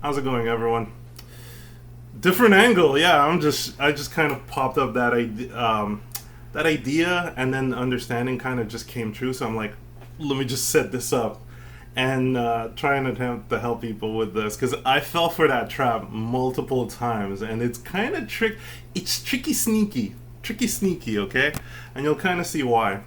How's it going, everyone? Different angle, yeah. I just kind of popped up that idea, and then understanding kind of just came true. So I'm like, let me just set this up and try and attempt to help people with this because I fell for that trap multiple times, and it's kind of trick. It's tricky sneaky. Okay, and you'll kind of see why.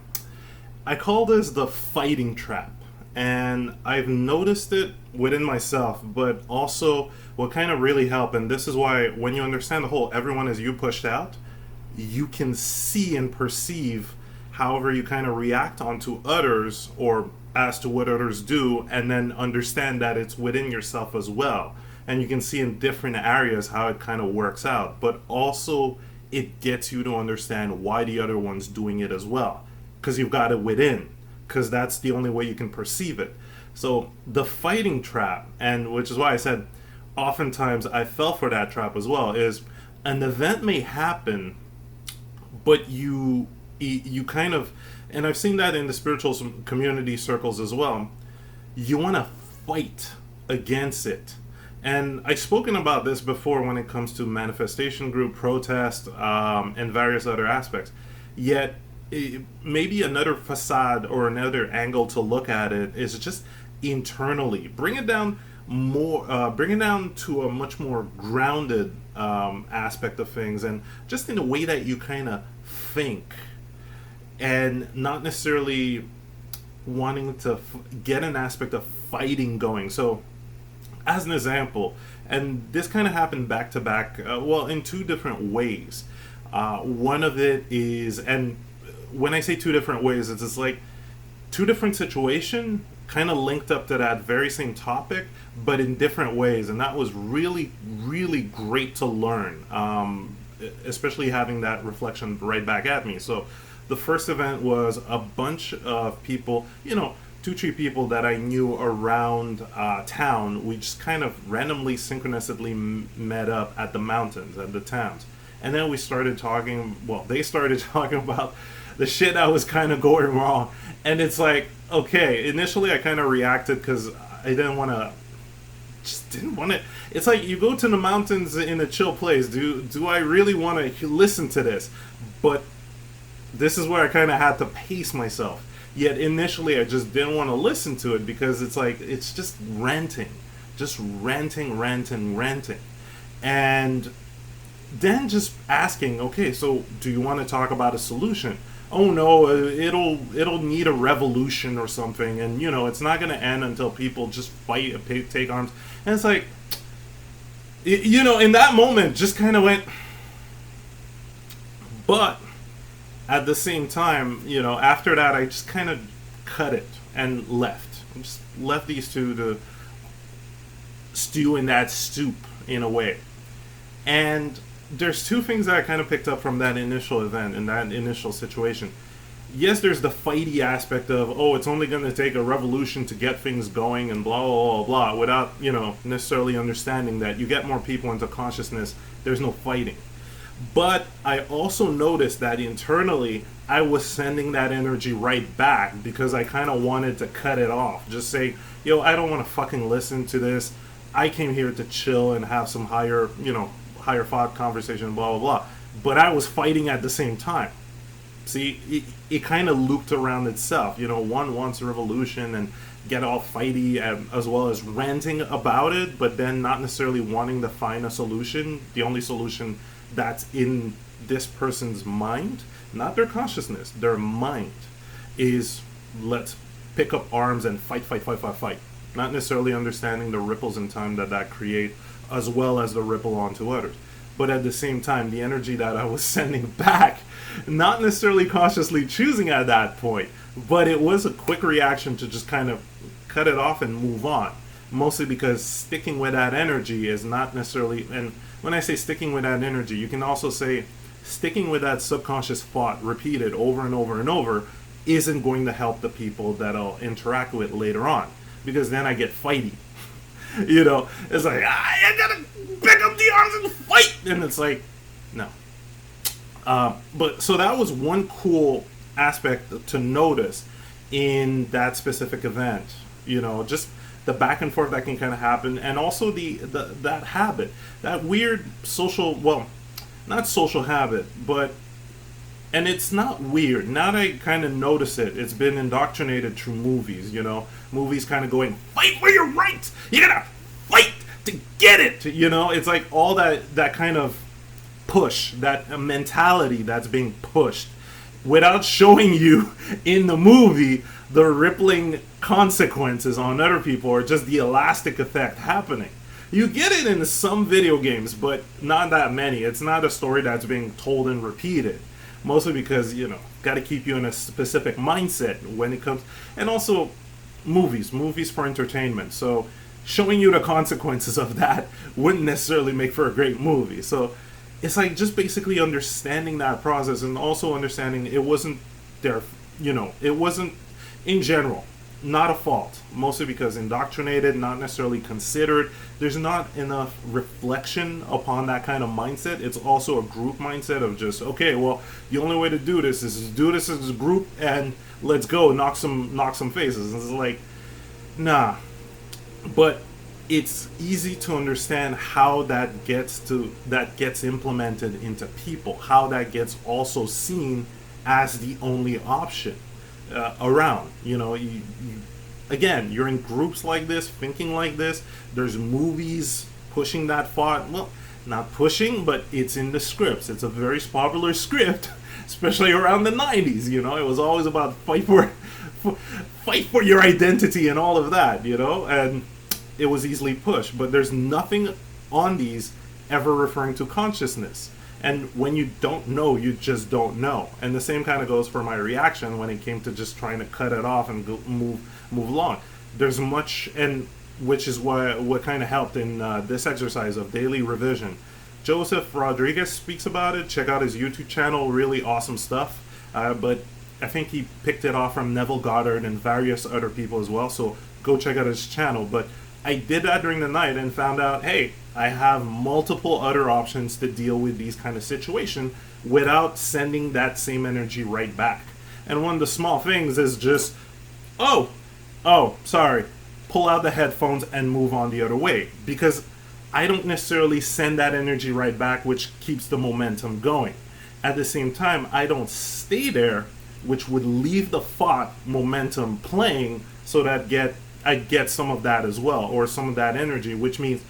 I call this the fighting trap. And I've noticed it within myself, but also what kind of really helped, and this is why when you understand the whole everyone is you pushed out, you can see and perceive however you kind of react onto others or as to what others do, and then understand that it's within yourself as well. And you can see in different areas how it kind of works out, but also it gets you to understand why the other one's doing it as well, because you've got it within, because that's the only way you can perceive it. So the fighting trap, and which is why I said oftentimes I fell for that trap as well, is an event may happen, but you kind of, and I've seen that in the spiritual community circles as well, you want to fight against it. And I've spoken about this before when it comes to manifestation group, protest, and various other aspects. Yet maybe another facade or another angle to look at it is just internally bring it down more, bring it down to a much more grounded aspect of things, and just in the way that you kind of think, and not necessarily wanting to get an aspect of fighting going. So as an example, and this kind of happened back to back, well, in two different ways. One of it is, and when I say two different ways, it's just like two different situation kind of linked up to that very same topic, but in different ways. And that was really, really great to learn, especially having that reflection right back at me. So the first event was a bunch of people, two, three people that I knew around town. We just kind of randomly, synchronously met up at the mountains, at the towns. And then we started talking, well, they started talking about the shit that was kind of going wrong. And it's like, okay, initially I kind of reacted because I didn't want to. It's like you go to the mountains in a chill place. Do I really want to listen to this? But this is where I kind of had to pace myself. Yet initially I just didn't want to listen to it because it's like, it's just ranting. Just ranting. And then just asking, okay, so do you want to talk about a solution? Oh no, it'll need a revolution or something, and it's not going to end until people just fight, take arms. And it's like, in that moment, just kind of went. But at the same time, after that, I just kind of cut it and left. I just left these two to stew in that soup in a way. And there's two things that I kind of picked up from that initial event and that initial situation. Yes, there's the fighty aspect of, oh, it's only going to take a revolution to get things going and blah, blah, blah, blah, without, necessarily understanding that you get more people into consciousness, there's no fighting. But I also noticed that internally, I was sending that energy right back because I kind of wanted to cut it off. Just say, I don't want to fucking listen to this. I came here to chill and have some higher thought conversation, blah, blah, blah. But I was fighting at the same time. See, it kind of looped around itself. One wants a revolution and get all fighty, as well as ranting about it, but then not necessarily wanting to find a solution. The only solution that's in this person's mind, not their consciousness, their mind, is let's pick up arms and fight. Not necessarily understanding the ripples in time that create, as well as the ripple onto others. But at the same time, the energy that I was sending back, not necessarily consciously choosing at that point, but it was a quick reaction to just kind of cut it off and move on. Mostly because sticking with that energy is not necessarily, and when I say sticking with that energy, you can also say sticking with that subconscious thought repeated over and over and over isn't going to help the people that I'll interact with later on. Because then I get fighty. It's like, I gotta pick up the arms and fight, and it's like, no. But so that was one cool aspect to notice in that specific event. Just the back and forth that can kind of happen, and also the that habit, that weird social, well, not social habit, but, and it's not weird. Now that I kind of notice it, it's been indoctrinated through movies, movies kind of going, fight for your rights, you gotta fight to get it, it's like all that kind of push, that mentality that's being pushed without showing you in the movie the rippling consequences on other people, or just the elastic effect happening. You get it in some video games, but not that many. It's not a story that's being told and repeated. Mostly because, got to keep you in a specific mindset when it comes. And also, movies for entertainment. So, showing you the consequences of that wouldn't necessarily make for a great movie. So, it's like just basically understanding that process, and also understanding it wasn't their, it wasn't, in general, not a fault. Mostly because indoctrinated, not necessarily considered. There's not enough reflection upon that kind of mindset. It's also a group mindset of just, okay, well, the only way to do this is to do this as a group, and let's go knock some faces. And it's like, nah. But it's easy to understand how that gets implemented into people, how that gets also seen as the only option around. Again, you're in groups like this, thinking like this. There's movies pushing that thought. Well, not pushing, but it's in the scripts. It's a very popular script, especially around the 90s. It was always about fight for your identity and all of that. And it was easily pushed. But there's nothing on these ever referring to consciousness. And when you don't know, you just don't know. And the same kind of goes for my reaction when it came to just trying to cut it off and move along. There's much, and which is what kind of helped in this exercise of daily revision. Joseph Rodriguez speaks about it. Check out his YouTube channel. Really awesome stuff. But I think he picked it off from Neville Goddard and various other people as well. So go check out his channel. But I did that during the night and found out, hey, I have multiple other options to deal with these kind of situations without sending that same energy right back. And one of the small things is just, oh, sorry, pull out the headphones and move on the other way. Because I don't necessarily send that energy right back, which keeps the momentum going. At the same time, I don't stay there, which would leave the thought momentum playing, so that I get some of that as well, or some of that energy, which means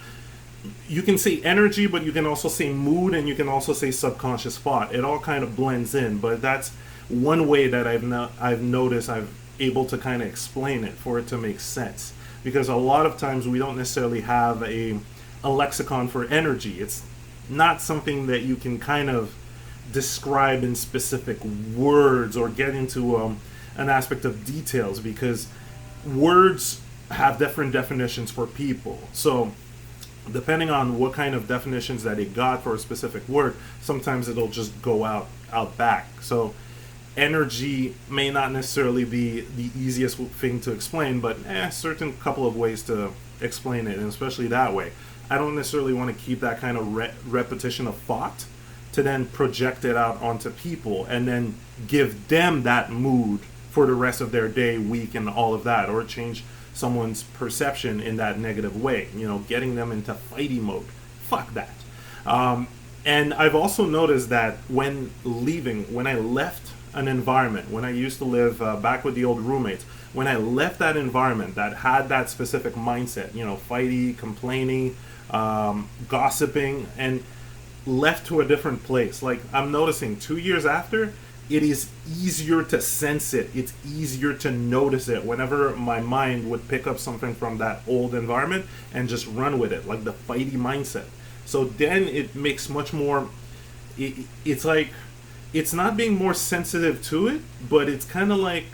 you can say energy, but you can also say mood, and you can also say subconscious thought. It all kind of blends in, but that's one way that I've noticed I've able to kind of explain it for it to make sense. Because a lot of times we don't necessarily have a lexicon for energy. It's not something that you can kind of describe in specific words or get into an aspect of details, because words have different definitions for people. So depending on what kind of definitions that it got for a specific word, sometimes it'll just go out back. So energy may not necessarily be the easiest thing to explain, but certain couple of ways to explain it, and especially that way. I don't necessarily want to keep that kind of repetition of thought to then project it out onto people and then give them that mood for the rest of their day, week, and all of that, or change someone's perception in that negative way, getting them into fighty mode. Fuck that. And I've also noticed that when I left an environment, when I used to live back with the old roommates, when I left that environment that had that specific mindset, fighty, complaining, gossiping, and left to a different place, like I'm noticing 2 years after, it is easier to sense it. It's easier to notice it whenever my mind would pick up something from that old environment and just run with it, like the fighty mindset. So then it makes much more, it's like, it's not being more sensitive to it, but it's kind of like,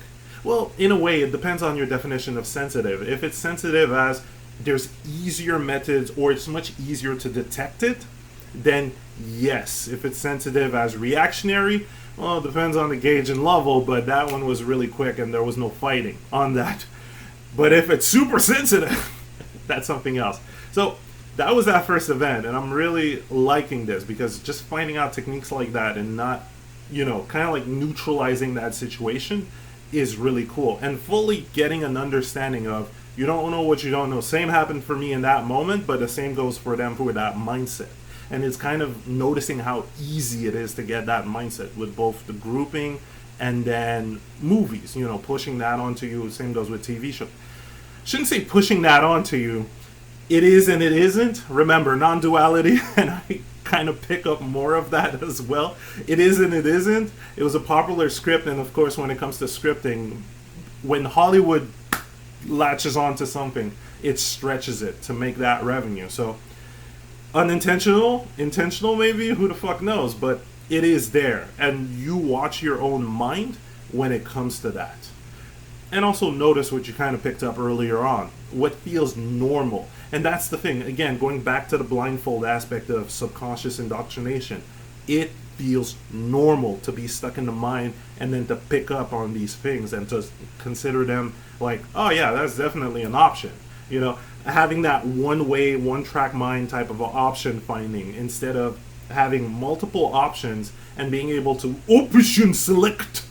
well, in a way, it depends on your definition of sensitive. If it's sensitive as there's easier methods, or it's much easier to detect it, then yes. If it's sensitive as reactionary, well, it depends on the gauge and level, but that one was really quick and there was no fighting on that. But if it's super sensitive, that's something else. So that was that first event, and I'm really liking this, because just finding out techniques like that and not, kind of like neutralizing that situation is really cool. And fully getting an understanding of You don't know what you don't know. Same happened for me in that moment, but the same goes for them for that mindset. And it's kind of noticing how easy it is to get that mindset with both the grouping and then movies, pushing that onto you. Same goes with TV shows. Shouldn't say pushing that onto you. It is and it isn't. Remember, non-duality, and I kind of pick up more of that as well. It is and it isn't. It was a popular script, and of course, when it comes to scripting, when Hollywood latches onto something, it stretches it to make that revenue. So, unintentional, intentional maybe, who the fuck knows, but it is there. And you watch your own mind when it comes to that. And also notice what you kind of picked up earlier on. What feels normal. And that's the thing. Again, going back to the blindfold aspect of subconscious indoctrination. It feels normal to be stuck in the mind and then to pick up on these things and to consider them like, oh yeah, that's definitely an option. Having that one way, one track mind type of option finding instead of having multiple options and being able to option select.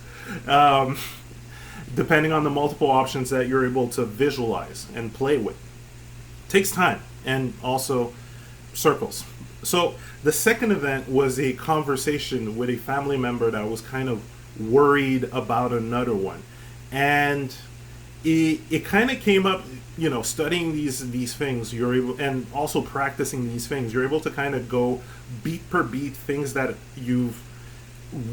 Depending on the multiple options that you're able to visualize and play with. Takes time, and also circles. So the second event was a conversation with a family member that was kind of worried about another one. And it kind of came up, studying these things, you're able, and also practicing these things, you're able to kind of go beat per beat things that you've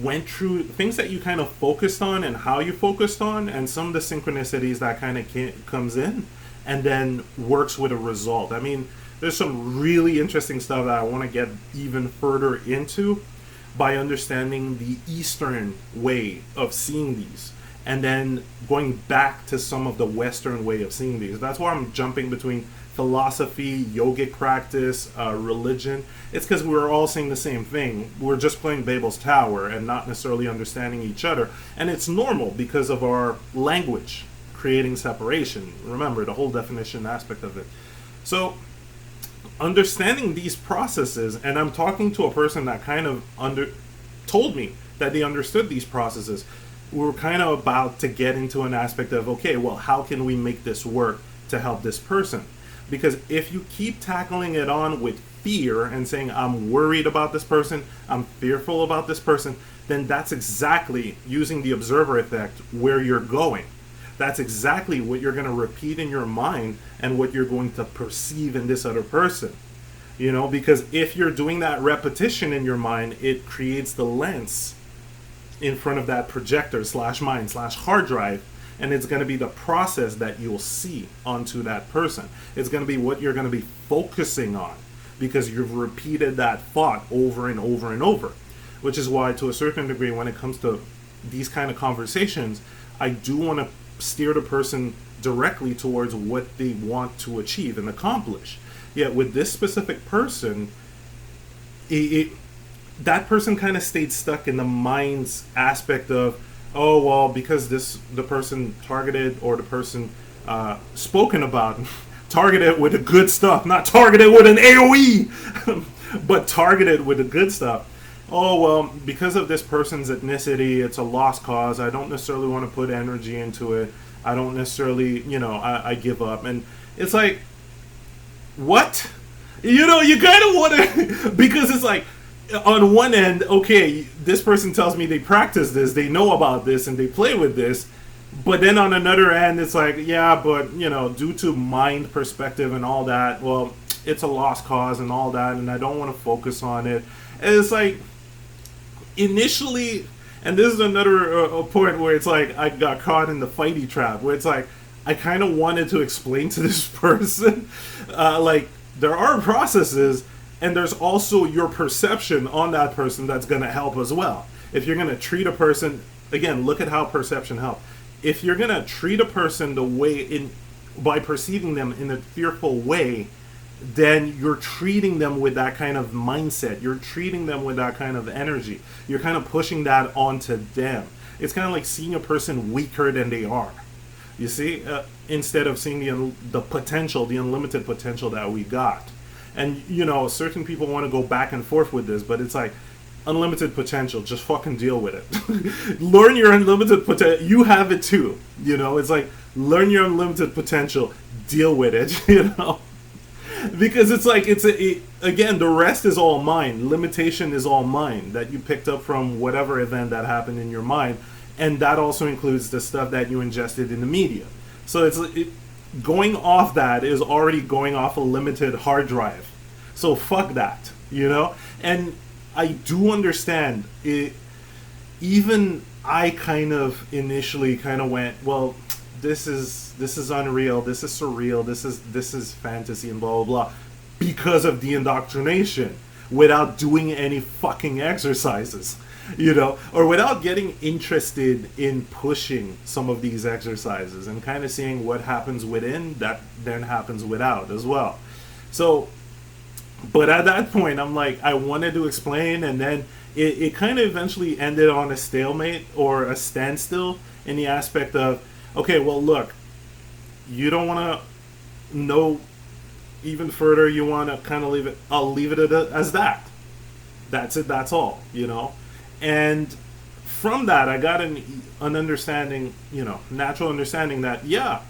went through, things that you kind of focused on and how you focused on, and some of the synchronicities that kind of comes in and then works with a result. I mean, there's some really interesting stuff that I want to get even further into by understanding the Eastern way of seeing these and then going back to some of the Western way of seeing these. That's why I'm jumping between philosophy, yogic practice, religion. It's because we're all saying the same thing. We're just playing Babel's Tower and not necessarily understanding each other. And it's normal because of our language creating separation. Remember, the whole definition aspect of it. So, understanding these processes, and I'm talking to a person that kind of told me that they understood these processes. We're kind of about to get into an aspect of, okay, well, how can we make this work to help this person? Because if you keep tackling it on with fear and saying, I'm worried about this person, I'm fearful about this person, then that's exactly, using the observer effect, where you're going. That's exactly what you're going to repeat in your mind and what you're going to perceive in this other person. Because if you're doing that repetition in your mind, it creates the lens in front of that projector / mind / hard drive. And it's going to be the process that you'll see onto that person. It's going to be what you're going to be focusing on because you've repeated that thought over and over and over. Which is why, to a certain degree, when it comes to these kind of conversations, I do want to steer the person directly towards what they want to achieve and accomplish. Yet with this specific person, that person kind of stayed stuck in the mind's aspect of, oh, well, because the person targeted or the person spoken about, targeted with the good stuff, not targeted with an AoE, but targeted with the good stuff. Oh, well, because of this person's ethnicity, it's a lost cause. I don't necessarily want to put energy into it. I don't necessarily, I give up. And it's like, what? You kind of want to, because it's like, on one end, okay, this person tells me they practice this, they know about this, and they play with this. But then on another end, it's like, yeah, but, due to mind perspective and all that, well, it's a lost cause and all that, and I don't want to focus on it. And it's like, initially, and this is another point where it's like, I got caught in the fighty trap, where it's like, I kind of wanted to explain to this person, like, there are processes, and there's also your perception on that person that's going to help as well. If you're going to treat a person, again, look at how perception helps. If you're going to treat a person the way by perceiving them in a fearful way, then you're treating them with that kind of mindset. You're treating them with that kind of energy. You're kind of pushing that onto them. It's kind of like seeing a person weaker than they are. You see? Instead of seeing the potential, the unlimited potential that we got. And, certain people want to go back and forth with this, but it's like, unlimited potential, just fucking deal with it. Learn your unlimited potential. You have it too. It's like, learn your unlimited potential, deal with it, because it's like again, the rest is all mine. Limitation is all mine that you picked up from whatever event that happened in your mind, and that also includes the stuff that you ingested in the media. So going off that is already going off a limited hard drive. So fuck that, And I do understand it. Even I kind of initially kind of went, well, this is unreal, this is surreal, this is fantasy and blah blah blah, because of the indoctrination, without doing any fucking exercises, or without getting interested in pushing some of these exercises and kind of seeing what happens within that then happens without as well. So, but at that point, I'm like, I wanted to explain, and then it kind of eventually ended on a stalemate or a standstill in the aspect of, okay, well, look, you don't want to know even further. You want to kind of leave it. I'll leave it as that. That's it. That's all. And from that, I got an understanding, natural understanding that, yeah,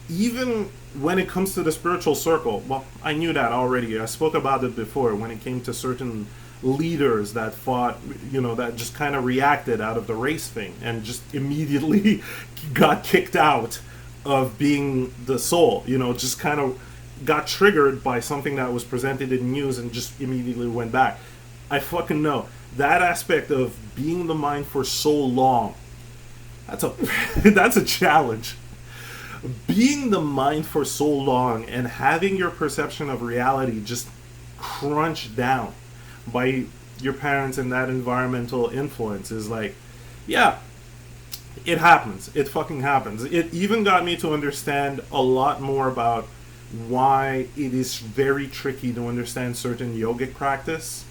even when it comes to the spiritual circle, well, I knew that already. I spoke about it before when it came to certain leaders that fought, that just kind of reacted out of the race thing and just immediately got kicked out of being the soul, just kind of got triggered by something that was presented in news and just immediately went back. I fucking know that aspect of being the mind for so long. That's a challenge. Being the mind for so long and having your perception of reality just crunched down by your parents and that environmental influence is like, yeah, it happens. It fucking happens. It even got me to understand a lot more about why it is very tricky to understand certain yogic practice.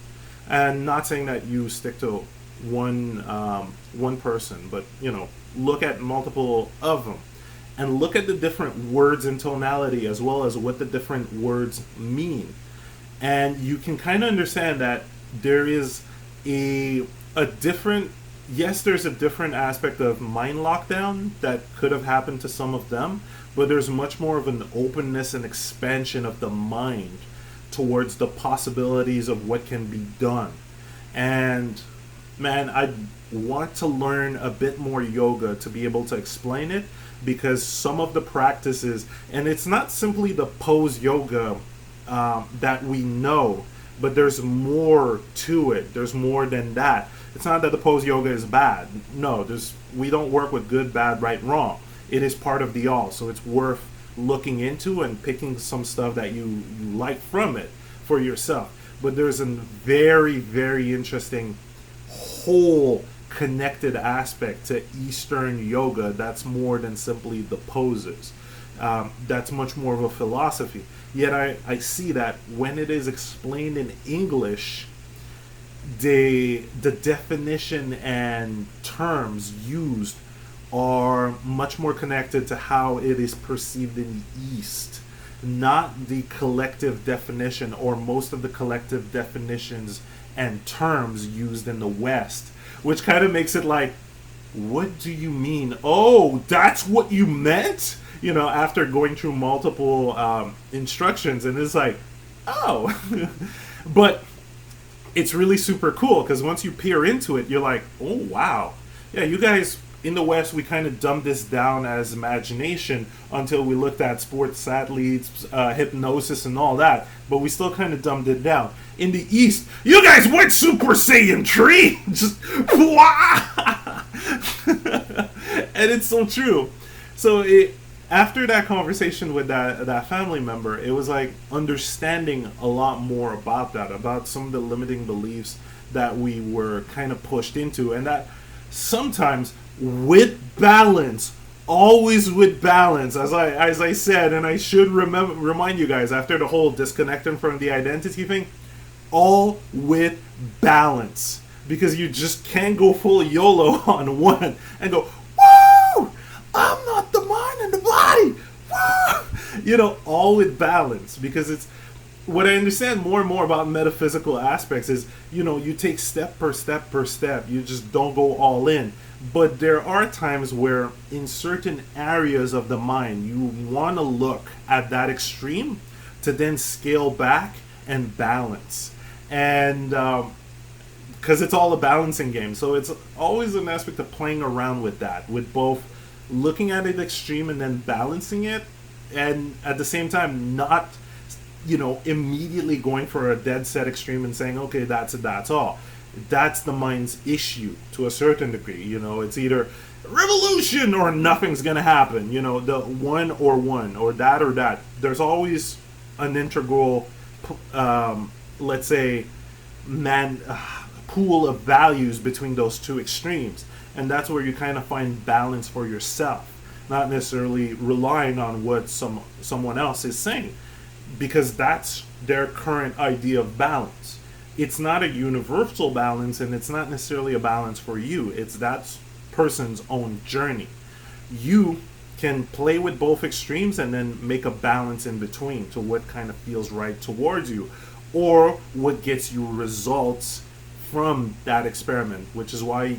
And not saying that you stick to one person, but look at multiple of them and look at the different words and tonality as well as what the different words mean. And you can kind of understand that there is a different, yes, there's a different aspect of mind lockdown that could have happened to some of them, but there's much more of an openness and expansion of the mind towards the possibilities of what can be done. And man, I want to learn a bit more yoga to be able to explain it, because some of the practices, and it's not simply the pose yoga that we know, but there's more to it. There's more than that. It's not that the pose yoga is bad. No, we don't work with good, bad, right, wrong. It is part of the all, so it's worth looking into and picking some stuff that you like from it for yourself. But there's a very, very interesting whole connected aspect to Eastern yoga that's more than simply the poses. That's much more of a philosophy. Yet I see that when it is explained in English, the definition and terms used are much more connected to how it is perceived in the East, not the collective definition or most of the collective definitions and terms used in the West, which kind of makes it like, what do you mean? Oh, that's what you meant? After going through multiple instructions, and it's like, oh. But it's really super cool, because once you peer into it, you're like, oh, wow. Yeah, you guys in the West, we kind of dumbed this down as imagination until we looked at sports athletes, hypnosis, and all that. But we still kind of dumbed it down. In the East, you guys went Super Saiyan 3! Just, wow! And it's so true. So after that conversation with that family member, it was like understanding a lot more about that, about some of the limiting beliefs that we were kind of pushed into, and that sometimes with balance, always with balance, as I said, and I should remind you guys after the whole disconnecting from the identity thing, all with balance, because you just can't go full YOLO on one and go, woo, I'm not the mind and the body, woo, all with balance, because it's what I understand more and more about metaphysical aspects is, you take step per step per step. You just don't go all in. But there are times where, in certain areas of the mind, you want to look at that extreme to then scale back and balance. And because it's all a balancing game. So it's always an aspect of playing around with that, with both looking at it extreme and then balancing it, and at the same time not, immediately going for a dead set extreme and saying, okay, that's all. That's the mind's issue to a certain degree. It's either revolution or nothing's gonna happen. The one or that or that. There's always an integral, let's say, pool of values between those two extremes, and that's where you kind of find balance for yourself, not necessarily relying on what someone else is saying, because that's their current idea of balance. It's not a universal balance, and it's not necessarily a balance for you. It's that person's own journey. You can play with both extremes and then make a balance in between to what kind of feels right towards you, or what gets you results from that experiment, which is why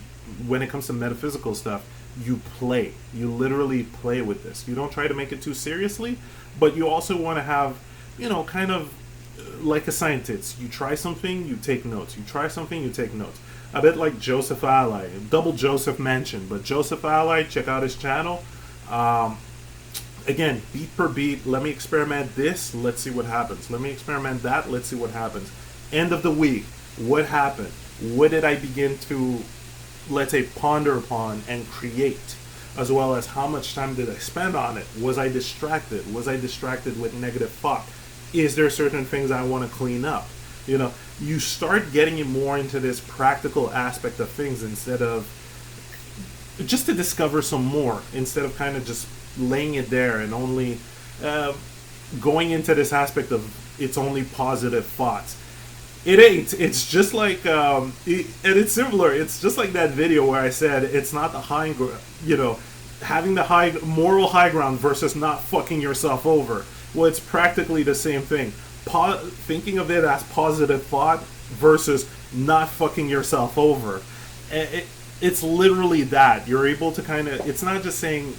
when it comes to metaphysical stuff, you play. You literally play with this. You don't try to make it too seriously, but you also want to have, kind of like a scientist. You try something, you take notes. You try something, you take notes. A bit like Joseph Ally, double Joseph mentioned, but Joseph Ally, check out his channel. Again, beat per beat, let me experiment this, let's see what happens. Let me experiment that, let's see what happens. End of the week, what happened? What did I begin to, let's say, ponder upon and create? As well as how much time did I spend on it? Was I distracted? Was I distracted with negative thought? Is there certain things I want to clean up? You start getting more into this practical aspect of things instead of just to discover some more, instead of kind of just laying it there and only going into this aspect of it's only positive thoughts. It ain't. It's just like, and it's similar. It's just like that video where I said it's not the high, having the high moral high ground versus not fucking yourself over. Well, it's practically the same thing. Thinking of it as positive thought versus not fucking yourself over. It's literally that. You're able to kind of, it's not just saying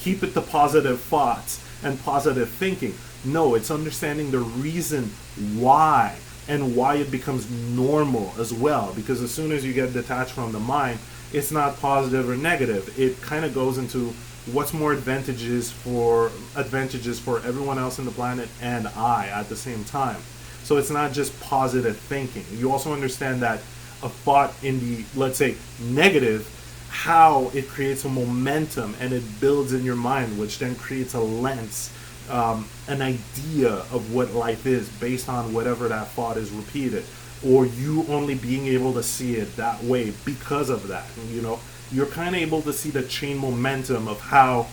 keep it to positive thoughts and positive thinking. No, it's understanding the reason why, and why it becomes normal as well. Because as soon as you get detached from the mind, it's not positive or negative. It kind of goes into what's more advantages for everyone else in the planet and I at the same time. So it's not just positive thinking. You also understand that a thought in the, let's say, negative, how it creates a momentum and it builds in your mind, which then creates a lens, an idea of what life is based on whatever that thought is repeated, or you only being able to see it that way because of that. You're kind of able to see the chain momentum of how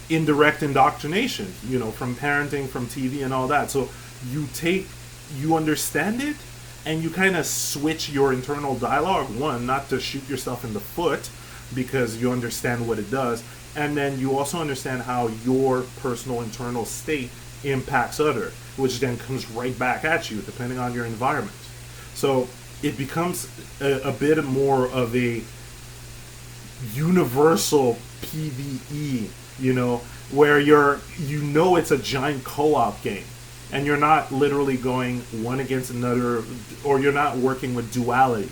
indirect indoctrination, from parenting, from TV and all that. So you understand it, and you kind of switch your internal dialogue, one, not to shoot yourself in the foot because you understand what it does, and then you also understand how your personal internal state impacts other, which then comes right back at you depending on your environment. So it becomes a bit more of a universal PvE, where it's a giant co-op game, and you're not literally going one against another, or you're not working with duality.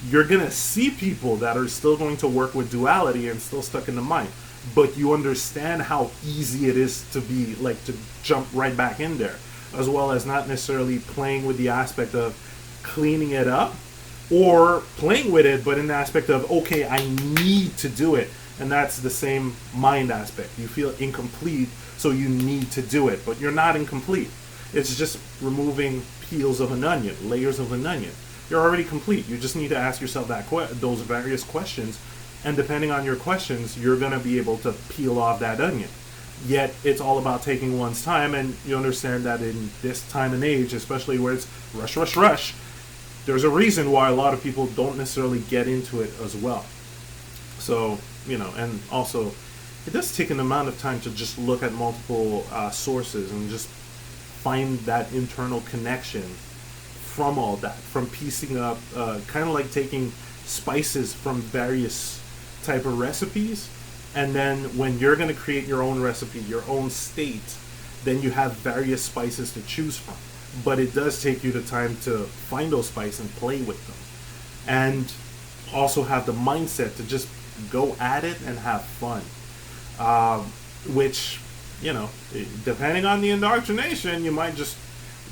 You're gonna see people that are still going to work with duality and still stuck in the mind, but you understand how easy it is to be like to jump right back in there, as well as not necessarily playing with the aspect of cleaning it up or playing with it, but in the aspect of, okay, I need to do it. And that's the same mind aspect. You feel incomplete, so you need to do it, but you're not incomplete. It's just removing peels of an onion, layers of an onion. You're already complete. You just need to ask yourself those various questions, and depending on your questions, you're going to be able to peel off that onion. Yet, it's all about taking one's time, and you understand that in this time and age, especially where it's rush, rush, rush, there's a reason why a lot of people don't necessarily get into it as well. So, and also, it does take an amount of time to just look at multiple sources and just find that internal connection from all that, from piecing up, kind of like taking spices from various type of recipes, and then when you're going to create your own recipe, your own state, then you have various spices to choose from. But it does take you the time to find those spices and play with them, and also have the mindset to just go at it and have fun. Which, you know, depending on the indoctrination, you might just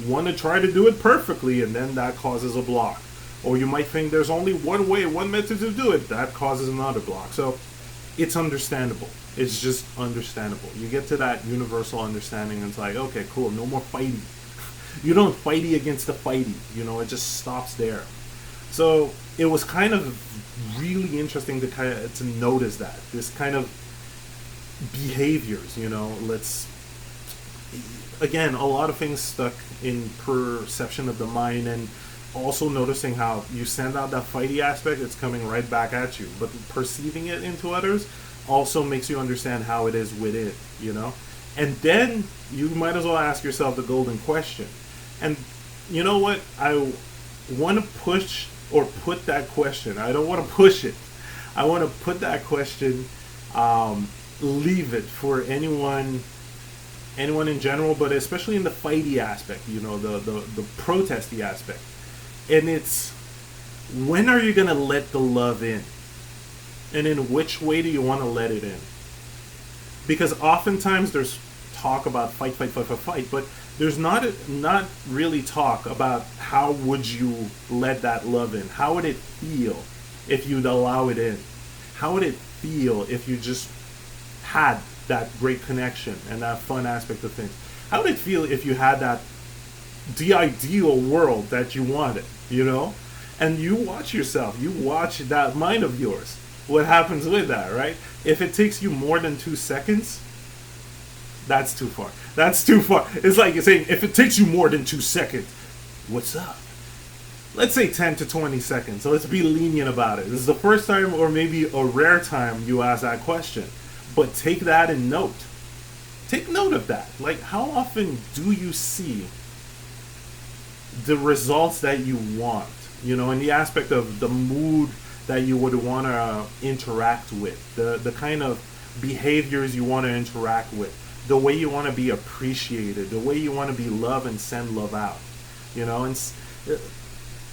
want to try to do it perfectly, and then that causes a block. Or you might think there's only one way, one method to do it. That causes another block. So it's understandable. It's just understandable. You get to that universal understanding, and it's like, okay, cool, no more fighting. You don't fighty against the fighty. You know, it just stops there. So it was kind of really interesting to notice that this kind of behaviors. You know, again, a lot of things stuck in perception of the mind, and also noticing how you send out that fighty aspect, it's coming right back at you. But perceiving it into others also makes you understand how it is within, you know? And then you might as well ask yourself the golden question. And you know what? I want to push or put that question. I don't want to push it. I want to put that question, leave it for anyone in general, but especially in the fighty aspect, you know, the protesty aspect. And it's, when are you going to let the love in? And in which way do you want to let it in? Because oftentimes there's talk about fight, but there's not really talk about how would you let that love in? How would it feel if you'd allow it in? How would it feel if you just had that great connection and that fun aspect of things? How would it feel if you had the ideal world that you wanted, you know? And you watch yourself, you watch that mind of yours. What happens with that, right? If it takes you more than 2 seconds, that's too far. That's too far. It's like you're saying, if it takes you more than 2 seconds, what's up? Let's say 10 to 20 seconds. So let's be lenient about it. This is the first time, or maybe a rare time, you ask that question. But take that in note. Take note of that. Like, how often do you see the results that you want? You know, in the aspect of the mood that you would want to interact with, the kind of behaviors you want to interact with, the way you want to be appreciated, the way you want to be loved and send love out, you know, and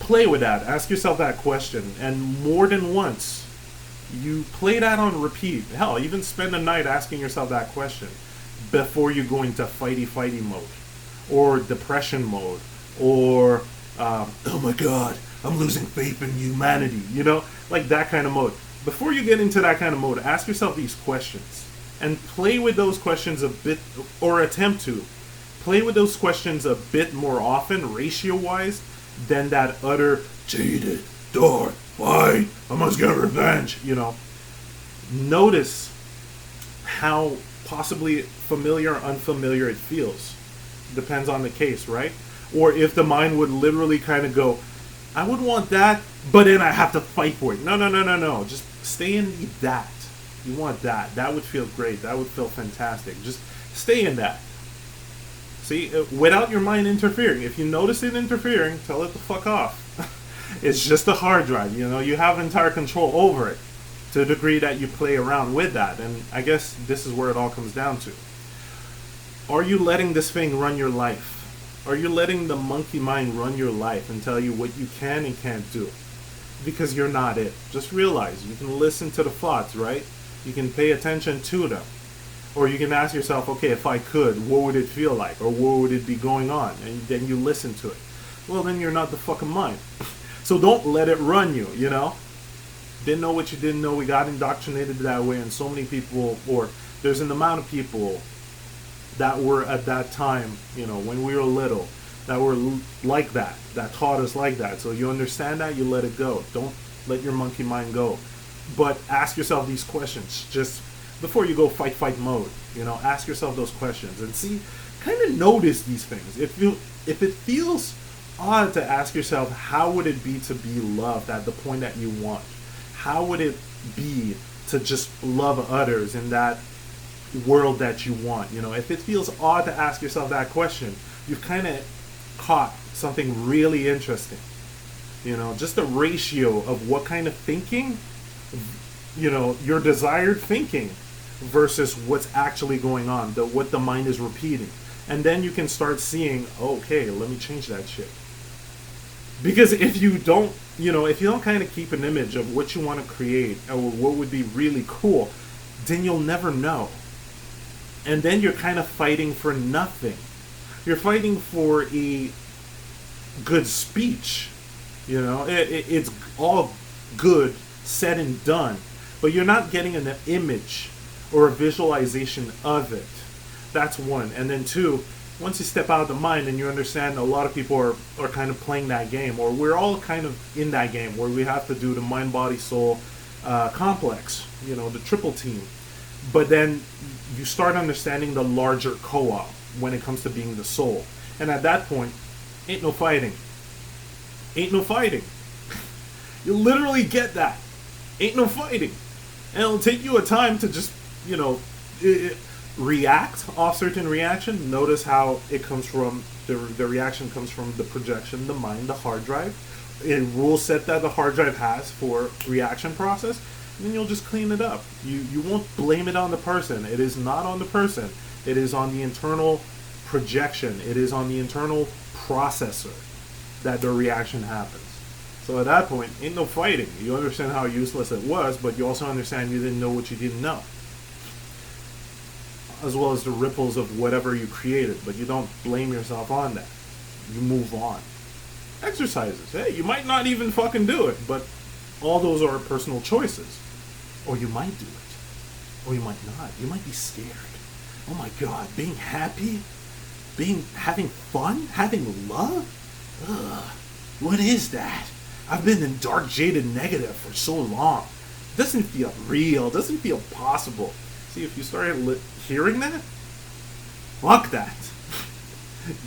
play with that. Ask yourself that question, and more than once, you play that on repeat. Hell, even spend a night asking yourself that question before you go into fighty mode, or depression mode, or oh my god, I'm losing faith in humanity, you know, like that kind of mode. Before you get into that kind of mode, ask yourself these questions and play with those questions a bit, or attempt to play with those questions a bit more often, ratio-wise, than that utter jaded, dark, fight, I must get revenge, you know. Notice how possibly familiar or unfamiliar it feels. Depends on the case, right? Or if the mind would literally kind of go, I would want that, but then I have to fight for it. No. Just stay in that. You want that. That would feel great. That would feel fantastic. Just stay in that. See, without your mind interfering. If you notice it interfering, tell it to fuck off. It's just a hard drive, you know. You have entire control over it to the degree that you play around with that. And I guess this is where it all comes down to. Are you letting this thing run your life? Are you letting the monkey mind run your life and tell you what you can and can't do? Because you're not it. Just realize you can listen to the thoughts, right? You can pay attention to them. Or you can ask yourself, okay, if I could, what would it feel like? Or what would it be going on? And then you listen to it. Well, then you're not the fucking mind. So don't let it run you, you know? Didn't know what you didn't know. We got indoctrinated that way. And so many people, or there's an amount of people that were at that time, you know, when we were little, that were like that taught us like that. So you understand that, you let it go. Don't let your monkey mind go. But ask yourself these questions just before you go fight mode. You know, ask yourself those questions and see, kind of notice these things. If it feels odd to ask yourself, how would it be to be loved at the point that you want? How would it be to just love others in that world that you want? You know, if it feels odd to ask yourself that question, you've kind of caught something really interesting. You know, just a ratio of what kind of thinking your desired thinking versus what's actually going on, what the mind is repeating. And then you can start seeing, okay, let me change that shit. Because if you don't, if you don't kind of keep an image of what you want to create or what would be really cool, then you'll never know. And then you're kind of fighting for nothing. You're fighting for a good speech. It's all good, said and done. But you're not getting an image or a visualization of it. That's one. And then two, once you step out of the mind and you understand a lot of people are kind of playing that game, or we're all kind of in that game where we have to do the mind, body, soul complex, the triple team. But then you start understanding the larger co-op when it comes to being the soul. And at that point, ain't no fighting. Ain't no fighting. You literally get that. Ain't no fighting. And it'll take you a time to just, react off certain reaction. Notice how it comes from, the reaction comes from the projection, the mind, the hard drive. A rule set that the hard drive has for reaction process. And then you'll just clean it up. You won't blame it on the person. It is not on the person. It is on the internal projection. It is on the internal processor that the reaction happens. So at that point, ain't no fighting. You understand how useless it was, but you also understand you didn't know what you didn't know. As well as the ripples of whatever you created, but you don't blame yourself on that. You move on. Exercises. Hey, you might not even fucking do it, but all those are personal choices. Or you might do it. Or you might not. You might be scared. Oh my god, being happy? Having fun? Having love? Ugh. What is that? I've been in dark, jaded negative for so long. It doesn't feel real. It doesn't feel possible. See, if you started hearing that, fuck that.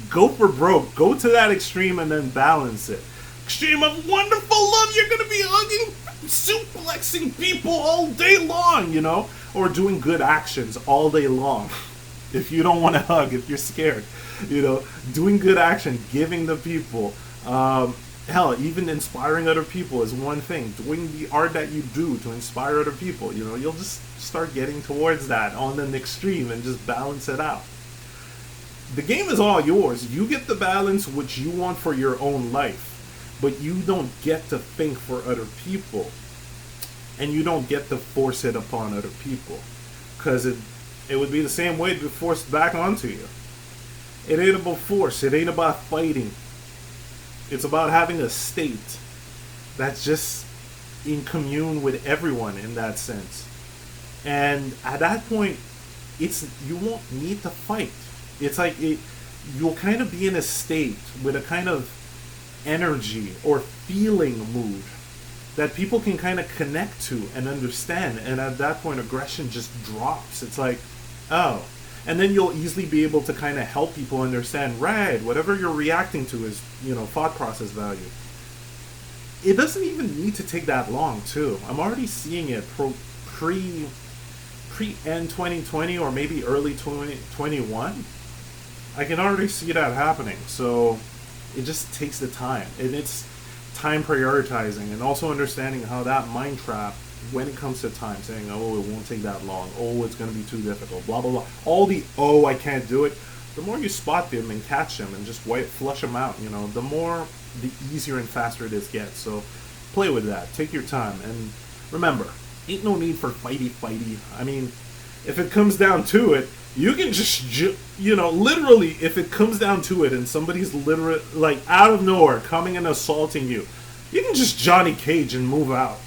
Go for broke. Go to that extreme and then balance it. Extreme of wonderful love, you're going to be hugging, suplexing people all day long, or doing good actions all day long. If you don't want to hug, if you're scared, doing good action, giving the people, hell, even inspiring other people is one thing. Doing the art that you do to inspire other people, you'll just start getting towards that on an extreme and just balance it out. The game is all yours. You get the balance which you want for your own life. But you don't get to think for other people. And you don't get to force it upon other people. Because it would be the same way to be forced back onto you. It ain't about force. It ain't about fighting. It's about having a state that's just in commune with everyone in that sense. And at that point, you won't need to fight. It's like you'll kind of be in a state with a kind of energy or feeling mood that people can kind of connect to and understand. And at that point, aggression just drops. It's like, oh. And then you'll easily be able to kind of help people understand, right, whatever you're reacting to is, thought process value. It doesn't even need to take that long, too. I'm already seeing it pre-end 2020 or maybe early 2021. I can already see that happening. So it just takes the time. And it's time prioritizing and also understanding how that mind trap, when it comes to time, saying, oh, it won't take that long. Oh, it's going to be too difficult. Blah, blah, blah. All the, oh, I can't do it. The more you spot them and catch them and just flush them out, the easier and faster it gets. So play with that. Take your time. And remember, ain't no need for fighty. I mean, if it comes down to it, you can just, literally, if it comes down to it and somebody's literally, like, out of nowhere coming and assaulting you, you can just Johnny Cage and move out.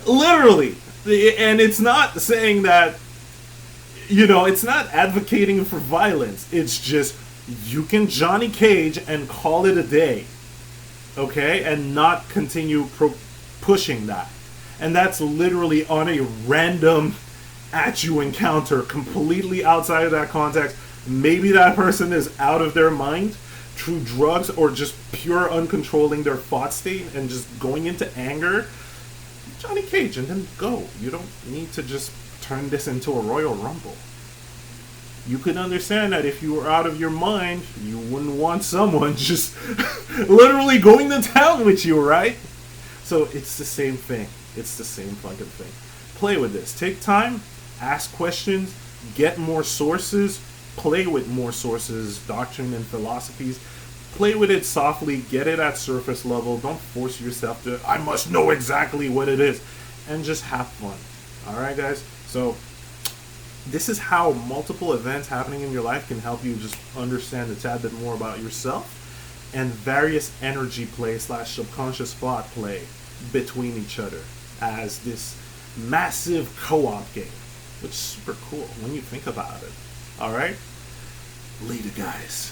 Literally. And it's not saying that, it's not advocating for violence. It's just, you can Johnny Cage and call it a day. Okay? And not continue pushing that. And that's literally on a random at you encounter, completely outside of that context. Maybe that person is out of their mind through drugs or just pure uncontrolling their thought state and just going into anger. Johnny Cage and then go. You don't need to just turn this into a Royal Rumble. You can understand that if you were out of your mind, you wouldn't want someone just literally going to town with you, right? So it's the same thing. It's the same fucking thing. Play with this. Take time, ask questions, get more sources, play with more sources, doctrine and philosophies. Play with it softly, get it at surface level. Don't force yourself to, I must know exactly what it is. And just have fun. Alright, guys? So, this is how multiple events happening in your life can help you just understand a tad bit more about yourself and various energy play / subconscious thought play between each other as this massive co-op game, which is super cool when you think about it. Alright? Later, guys.